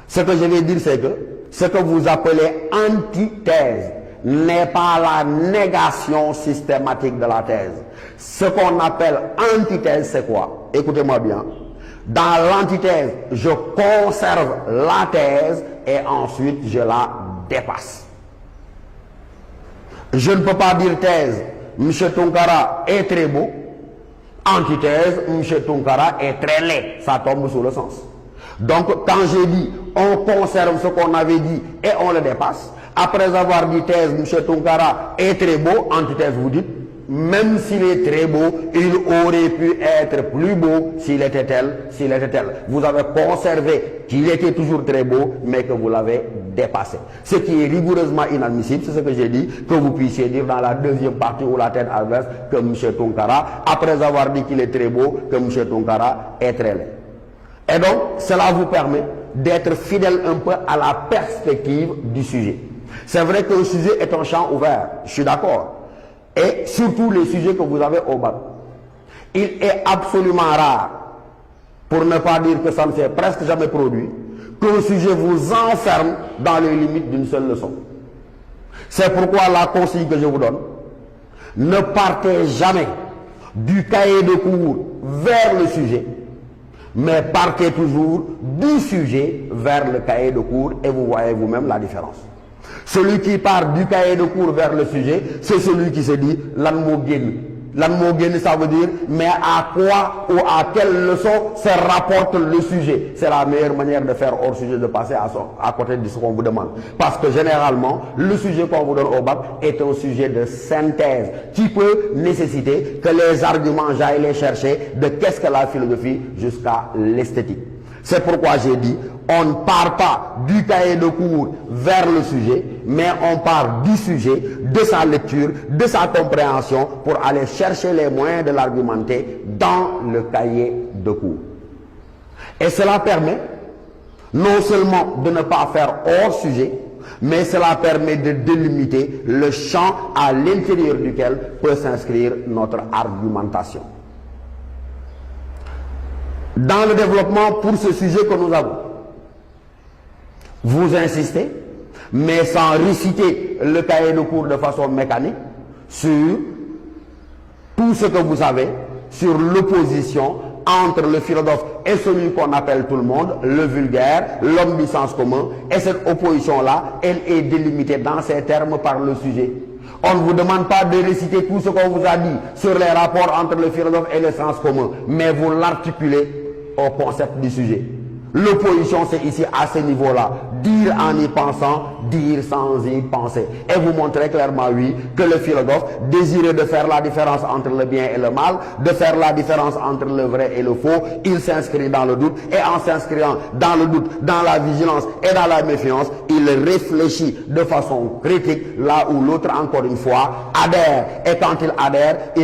Ce que je vais dire, c'est que ce que vous appelez antithèse n'est pas la négation systématique de la thèse. Ce qu'on appelle antithèse, c'est quoi? Écoutez-moi bien. Dans l'antithèse, je conserve la thèse et ensuite je la dépasse. Je ne peux pas dire thèse, M. Tounkara est très beau. Antithèse, M. Tounkara est très laid. Ça tombe sous le sens. Donc, quand j'ai dit, on conserve ce qu'on avait dit et on le dépasse, après avoir dit thèse, M. Tounkara est très beau, antithèse, vous dites, même s'il est très beau, il aurait pu être plus beau s'il était tel, s'il était tel. Vous avez conservé qu'il était toujours très beau, mais que vous l'avez dépassé. Ce qui est rigoureusement inadmissible, c'est ce que j'ai dit, que vous puissiez dire dans la deuxième partie ou la tête adverse que M. Tounkara, après avoir dit qu'il est très beau, que M. Tounkara est très laid. Et donc, cela vous permet d'être fidèle un peu à la perspective du sujet. C'est vrai que le sujet est un champ ouvert, je suis d'accord. Et surtout les sujets que vous avez au bac. Il est absolument rare, pour ne pas dire que ça ne s'est presque jamais produit, que le sujet vous enferme dans les limites d'une seule leçon. C'est pourquoi la consigne que je vous donne, ne partez jamais du cahier de cours vers le sujet, mais partez toujours du sujet vers le cahier de cours et vous voyez vous-même la différence. Celui qui part du cahier de cours vers le sujet, c'est celui qui se dit lan mo génn. Lan mo génn, ça veut dire mais à quoi ou à quelle leçon se rapporte le sujet. C'est la meilleure manière de faire hors sujet, de passer à côté de ce qu'on vous demande. Parce que généralement, le sujet qu'on vous donne au bac est un sujet de synthèse qui peut nécessiter que les arguments j'aille les chercher de qu'est-ce que la philosophie jusqu'à l'esthétique. C'est pourquoi j'ai dit, on ne part pas du cahier de cours vers le sujet, mais on part du sujet, de sa lecture, de sa compréhension, pour aller chercher les moyens de l'argumenter dans le cahier de cours. Et cela permet non seulement de ne pas faire hors sujet, mais cela permet de délimiter le champ à l'intérieur duquel peut s'inscrire notre argumentation. Dans le développement pour ce sujet que nous avons, vous insistez, mais sans réciter le cahier de cours de façon mécanique, sur tout ce que vous savez, sur l'opposition entre le philosophe et celui qu'on appelle tout le monde, le vulgaire, l'homme du sens commun, et cette opposition-là, elle est délimitée dans ces termes par le sujet. On ne vous demande pas de réciter tout ce qu'on vous a dit sur les rapports entre le philosophe et le sens commun, mais vous l'articulez au concept du sujet. L'opposition, c'est ici à ce niveau-là. Dire en y pensant, dire sans y penser. Et vous montrez clairement, oui, que le philosophe désirait de faire la différence entre le bien et le mal, de faire la différence entre le vrai et le faux. Il s'inscrit dans le doute, et en s'inscrivant dans le doute, dans la vigilance et dans la méfiance, il réfléchit de façon critique, là où l'autre, encore une fois, adhère. Et quand il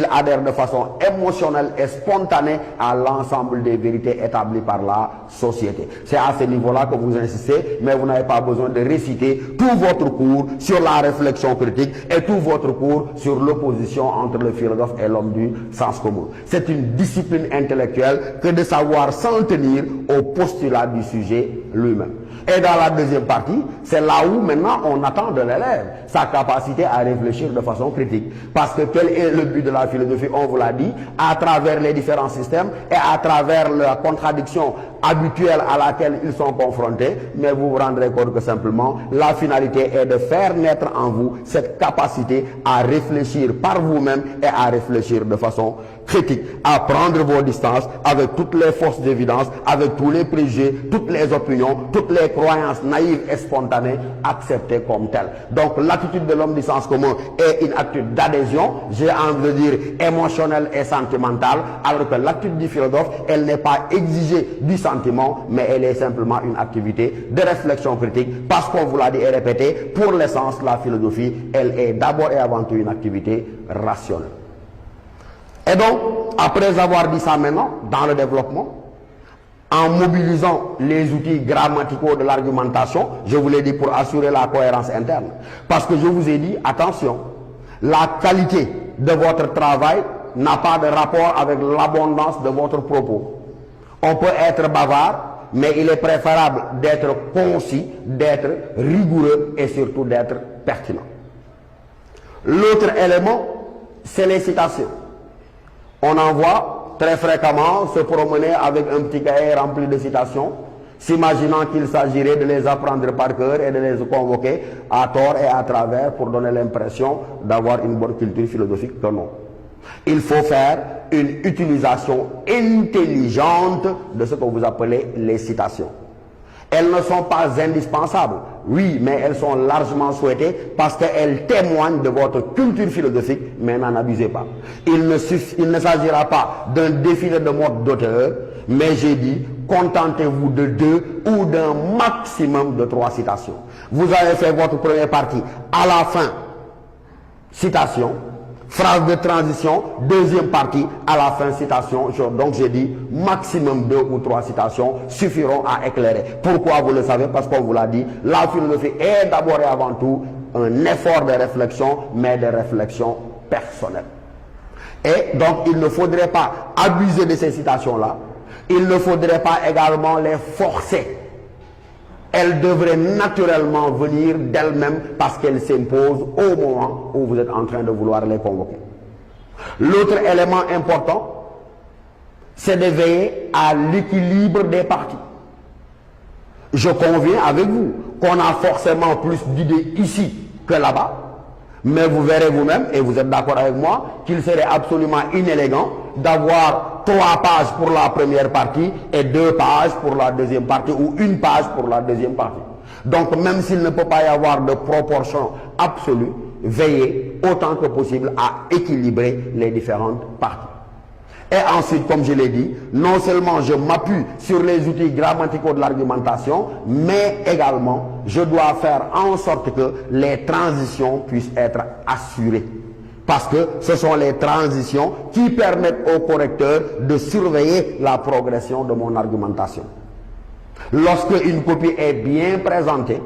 adhère de façon émotionnelle et spontanée à l'ensemble des vérités établies par la société. C'est à ce niveau-là que vous insistez, mais vous n'avez pas besoin de réciter tout votre cours sur la réflexion critique et tout votre cours sur l'opposition entre le philosophe et l'homme du sens commun. C'est une discipline intellectuelle que de savoir s'en tenir au postulat du sujet lui-même. Et dans la deuxième partie, c'est là où maintenant on attend de l'élève sa capacité à réfléchir de façon critique. Parce que quel est le but de la philosophie? On vous l'a dit, à travers les différents systèmes et à travers la contradiction habituelle à laquelle ils sont confrontés, mais vous vous rendrez compte que simplement la finalité est de faire naître en vous cette capacité à réfléchir par vous-même et à réfléchir de façon critique, à prendre vos distances avec toutes les forces d'évidence, avec tous les préjugés, toutes les opinions, toutes les croyances naïves et spontanées acceptées comme telles. Donc l'attitude de l'homme du sens commun est une attitude d'adhésion, j'ai envie de dire émotionnelle et sentimentale, alors que l'attitude du philosophe, elle n'est pas exigée du sentiment, mais elle est simplement une activité de réflexion critique, parce qu'on vous l'a dit et répété, pour l'essence, la philosophie, elle est d'abord et avant tout une activité rationnelle. Et donc, après avoir dit ça maintenant, dans le développement, en mobilisant les outils grammaticaux de l'argumentation, je vous l'ai dit pour assurer la cohérence interne. Parce que je vous ai dit, attention, la qualité de votre travail n'a pas de rapport avec l'abondance de votre propos. On peut être bavard, mais il est préférable d'être concis, d'être rigoureux et surtout d'être pertinent. L'autre élément, c'est les citations. On en voit très fréquemment se promener avec un petit cahier rempli de citations, s'imaginant qu'il s'agirait de les apprendre par cœur et de les convoquer à tort et à travers pour donner l'impression d'avoir une bonne culture philosophique que non. Il faut faire une utilisation intelligente de ce que vous appelez les citations. Elles ne sont pas indispensables, oui, mais elles sont largement souhaitées parce qu'elles témoignent de votre culture philosophique, mais n'en abusez pas. Il ne s'agira pas d'un défilé de modes d'auteur, mais j'ai dit, contentez-vous de 2 ou d'un maximum de 3 citations. Vous avez fait votre première partie, à la fin, citation, phrase de transition, deuxième partie, à la fin, citation. Donc j'ai dit, maximum 2 ou 3 citations suffiront à éclairer. Pourquoi vous le savez? Parce qu'on vous l'a dit, la philosophie est d'abord et avant tout un effort de réflexion, mais de réflexion personnelle. Et donc il ne faudrait pas abuser de ces citations-là. Il ne faudrait pas également les forcer. Elles devraient naturellement venir d'elles-mêmes parce qu'elles s'imposent au moment où vous êtes en train de vouloir les convoquer. L'autre élément important, c'est de veiller à l'équilibre des parties. Je conviens avec vous qu'on a forcément plus d'idées ici que là-bas, mais vous verrez vous-même, et vous êtes d'accord avec moi, qu'il serait absolument inélégant d'avoir 3 pages pour la première partie et 2 pages pour la deuxième partie ou 1 page pour la deuxième partie. Donc même s'il ne peut pas y avoir de proportion absolue, veillez autant que possible à équilibrer les différentes parties. Et ensuite, comme je l'ai dit, non seulement je m'appuie sur les outils grammaticaux de l'argumentation, mais également je dois faire en sorte que les transitions puissent être assurées. Parce que ce sont les transitions qui permettent au correcteur de surveiller la progression de mon argumentation. Lorsque une copie est bien présentée,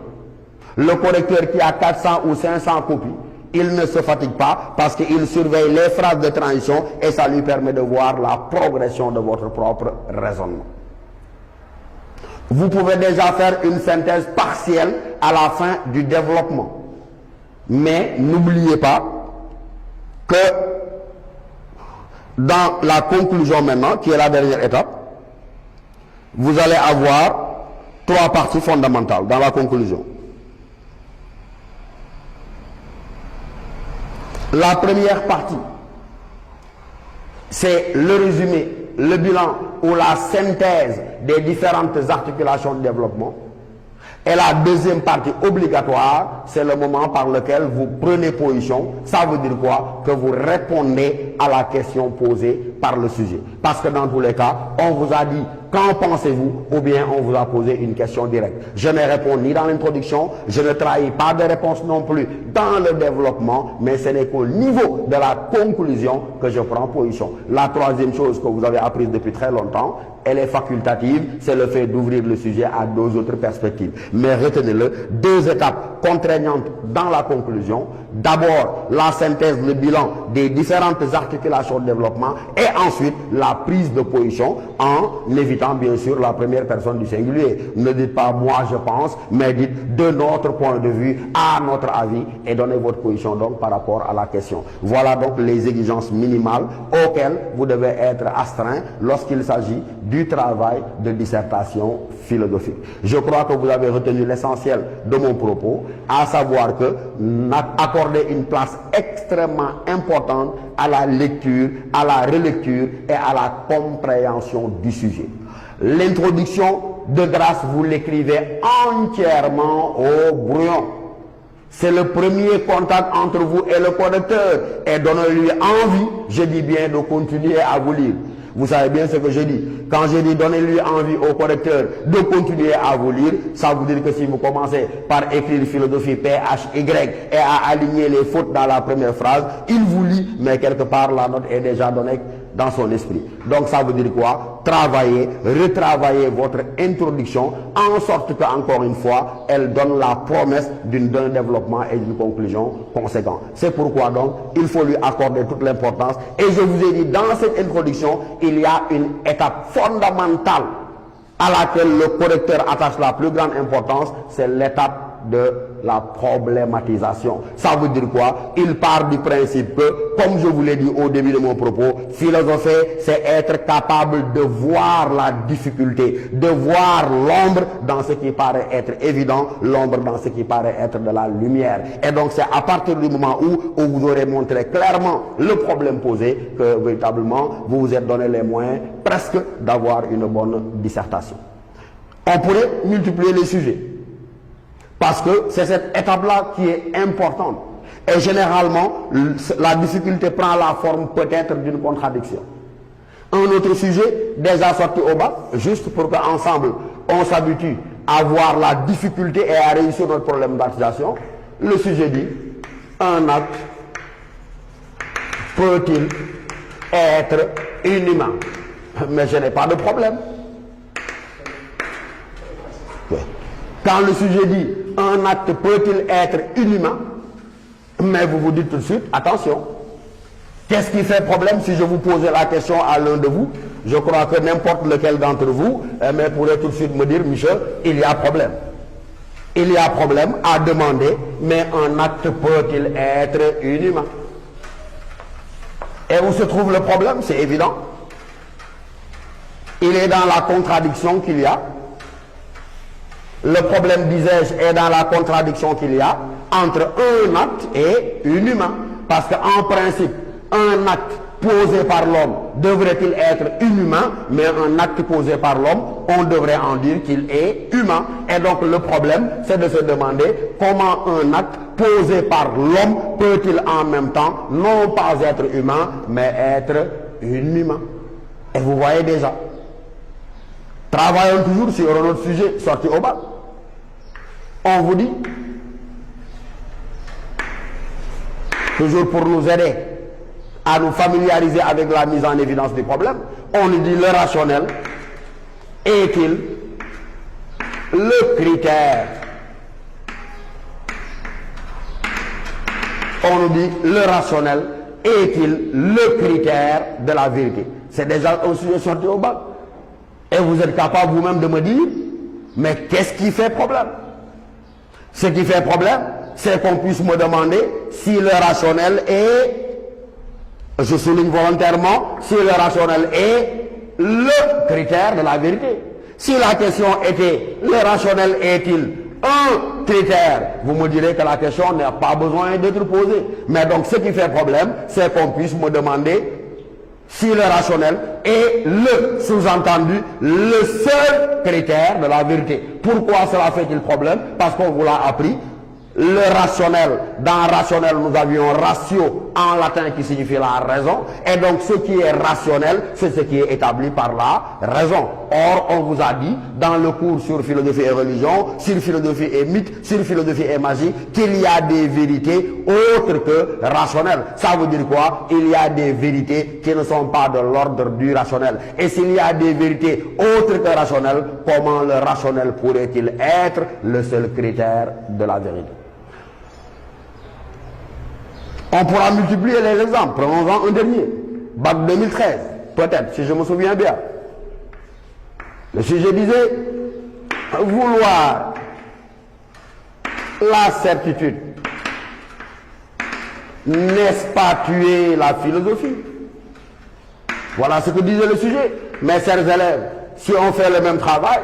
le correcteur qui a 400 ou 500 copies, il ne se fatigue pas parce qu'il surveille les phrases de transition et ça lui permet de voir la progression de votre propre raisonnement. Vous pouvez déjà faire une synthèse partielle à la fin du développement. Mais n'oubliez pas que dans la conclusion maintenant, qui est la dernière étape, vous allez avoir 3 parties fondamentales dans la conclusion. La première partie, c'est le résumé, le bilan ou la synthèse des différentes articulations de développement. Et la deuxième partie obligatoire, c'est le moment par lequel vous prenez position. Ça veut dire quoi? Que vous répondez à la question posée par le sujet. Parce que dans tous les cas, on vous a dit qu'en pensez-vous, ou bien on vous a posé une question directe. Je ne réponds ni dans l'introduction, je ne trahis pas de réponse non plus dans le développement, mais ce n'est qu'au niveau de la conclusion que je prends position. La troisième chose que vous avez apprise depuis très longtemps, elle est facultative, c'est le fait d'ouvrir le sujet à 2 autres perspectives. Mais retenez-le, 2 étapes contraignantes dans la conclusion. D'abord, la synthèse, le bilan des différentes articulations de développement et ensuite la prise de position en évitant bien sûr la première personne du singulier. Ne dites pas moi je pense, mais dites de notre point de vue, à notre avis et donnez votre position donc par rapport à la question. Voilà donc les exigences minimales auxquelles vous devez être astreint lorsqu'il s'agit du travail de dissertation philosophique. Je crois que vous avez retenu l'essentiel de mon propos, à savoir que accorder une place extrêmement importante à la lecture, à la relecture et à la compréhension du sujet. L'introduction, de grâce, vous l'écrivez entièrement au brouillon. C'est le premier contact entre vous et le correcteur. Et donnez-lui envie, je dis bien, de continuer à vous lire. Vous savez bien ce que je dis. Quand je dis donnez-lui envie au correcteur de continuer à vous lire, ça veut dire que si vous commencez par écrire philosophie PHY et à aligner les fautes dans la première phrase, il vous lit, mais quelque part la note est déjà donnée dans son esprit. Donc ça veut dire quoi? Travaillez, retravaillez votre introduction en sorte que, encore une fois, elle donne la promesse d'un développement et d'une conclusion conséquente. C'est pourquoi donc il faut lui accorder toute l'importance. Et je vous ai dit, dans cette introduction, il y a une étape fondamentale à laquelle le correcteur attache la plus grande importance, c'est l'étape de la problématisation. Ça veut dire quoi? Il part du principe que, comme je vous l'ai dit au début de mon propos, philosopher, c'est être capable de voir la difficulté, de voir l'ombre dans ce qui paraît être évident, l'ombre dans ce qui paraît être de la lumière. Et donc c'est à partir du moment où vous aurez montré clairement le problème posé que véritablement vous vous êtes donné les moyens presque d'avoir une bonne dissertation. On pourrait multiplier les sujets. Parce que c'est cette étape-là qui est importante. Et généralement, la difficulté prend la forme peut-être d'une contradiction. Un autre sujet, déjà sorti au bas, juste pour qu'ensemble, on s'habitue à voir la difficulté et à réussir notre problème d'articulation. Le sujet dit, un acte peut-il être inhumain? Mais je n'ai pas de problème. Quand le sujet dit un acte peut-il être inhumain, mais vous vous dites tout de suite, attention, qu'est-ce qui fait problème si je vous posais la question à l'un de vous? Je crois que n'importe lequel d'entre vous mais pourrait tout de suite me dire, Michel, il y a problème. Il y a problème à demander, mais un acte peut-il être inhumain? Et où se trouve le problème? C'est évident. Il est dans la contradiction qu'il y a. Le problème, disais-je, est dans la contradiction qu'il y a entre un acte et inhumain. Parce qu'en principe, un acte posé par l'homme devrait-il être inhumain, mais un acte posé par l'homme, on devrait en dire qu'il est humain. Et donc le problème, c'est de se demander comment un acte posé par l'homme peut-il en même temps non pas être humain, mais être inhumain. Et vous voyez déjà. Travaillons toujours sur un autre sujet sorti au bas. On vous dit, toujours pour nous aider à nous familiariser avec la mise en évidence du problème, on nous dit le rationnel est-il le critère? On nous dit le rationnel est-il le critère de la vérité? C'est déjà un sujet sorti au bas. Et vous êtes capable vous-même de me dire, mais qu'est-ce qui fait problème? Ce qui fait problème, c'est qu'on puisse me demander si le rationnel est, je souligne volontairement, si le rationnel est le critère de la vérité. Si la question était, le rationnel est-il un critère, vous me direz que la question n'a pas besoin d'être posée. Mais donc ce qui fait problème, c'est qu'on puisse me demander si le rationnel est le, sous-entendu, le seul critère de la vérité. Pourquoi cela fait-il problème? Parce qu'on vous l'a appris. Le rationnel, dans rationnel, nous avions ratio en latin qui signifie la raison. Et donc, ce qui est rationnel, c'est ce qui est établi par la raison. Or, on vous a dit, dans le cours sur philosophie et religion, sur philosophie et mythe, sur philosophie et magie, qu'il y a des vérités autres que rationnelles. Ça veut dire quoi? Il y a des vérités qui ne sont pas de l'ordre du rationnel. Et s'il y a des vérités autres que rationnelles, comment le rationnel pourrait-il être le seul critère de la vérité? On pourra multiplier les exemples. Prenons-en un dernier. Bac 2013, peut-être, si je me souviens bien. Le sujet disait, vouloir la certitude, n'est-ce pas tuer la philosophie? Voilà ce que disait le sujet. Mes chers élèves, si on fait le même travail,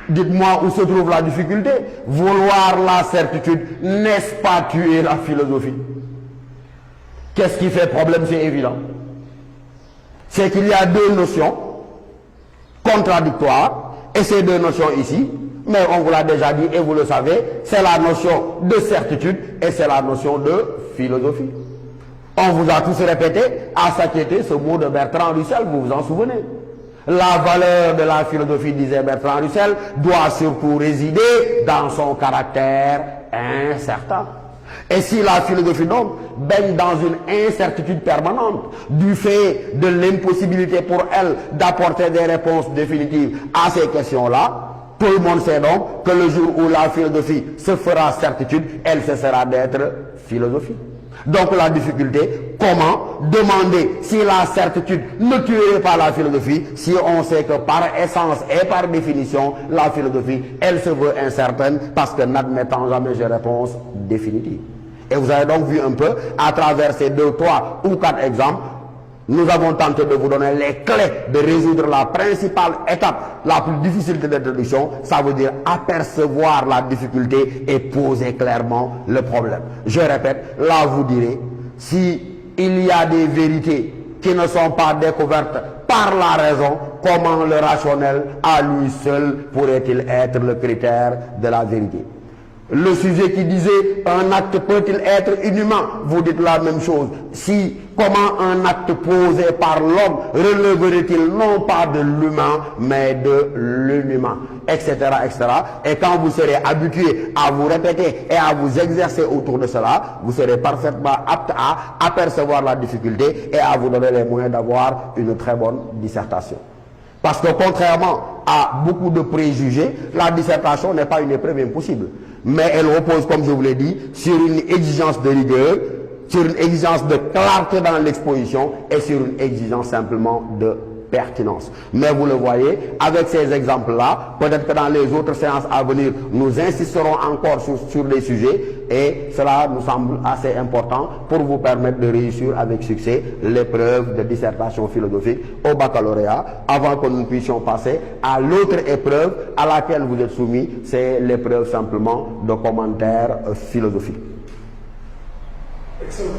dites-moi où se trouve la difficulté. Vouloir la certitude, n'est-ce pas tuer la philosophie? Qu'est-ce qui fait problème? C'est évident. C'est qu'il y a deux notions contradictoires, et ces deux notions ici, mais on vous l'a déjà dit et vous le savez, c'est la notion de certitude et c'est la notion de philosophie. On vous a tous répété à s'inquiéter ce mot de Bertrand Russell, vous vous en souvenez? La valeur de la philosophie, disait Bertrand Russell, doit surtout résider dans son caractère incertain. Et si la philosophie donc baigne dans une incertitude permanente du fait de l'impossibilité pour elle d'apporter des réponses définitives à ces questions-là, tout le monde sait donc que le jour où la philosophie se fera certitude, elle cessera d'être philosophie. Donc la difficulté, comment demander si la certitude ne tuerait pas la philosophie, si on sait que par essence et par définition, la philosophie, elle se veut incertaine parce que n'admettant jamais de réponse définitive. Et vous avez donc vu un peu, à travers ces 2, 3 ou 4 exemples, nous avons tenté de vous donner les clés de résoudre la principale étape, la plus difficile de l'introduction, ça veut dire apercevoir la difficulté et poser clairement le problème. Je répète, là vous direz, si il y a des vérités qui ne sont pas découvertes par la raison, comment le rationnel à lui seul pourrait-il être le critère de la vérité? Le sujet qui disait un acte peut-il être inhumain, vous dites la même chose. Si, comment un acte posé par l'homme releverait-il non pas de l'humain, mais de l'inhumain, etc., etc. Et quand vous serez habitué à vous répéter et à vous exercer autour de cela, vous serez parfaitement apte à apercevoir la difficulté et à vous donner les moyens d'avoir une très bonne dissertation. Parce que contrairement à beaucoup de préjugés, la dissertation n'est pas une épreuve impossible. Mais elle repose, comme je vous l'ai dit, sur une exigence de rigueur, sur une exigence de clarté dans l'exposition et sur une exigence simplement de pertinence. Mais vous le voyez, avec ces exemples-là, peut-être que dans les autres séances à venir, nous insisterons encore sur des sujets et cela nous semble assez important pour vous permettre de réussir avec succès l'épreuve de dissertation philosophique au baccalauréat avant que nous puissions passer à l'autre épreuve à laquelle vous êtes soumis, c'est l'épreuve simplement de commentaires philosophiques. Excellent.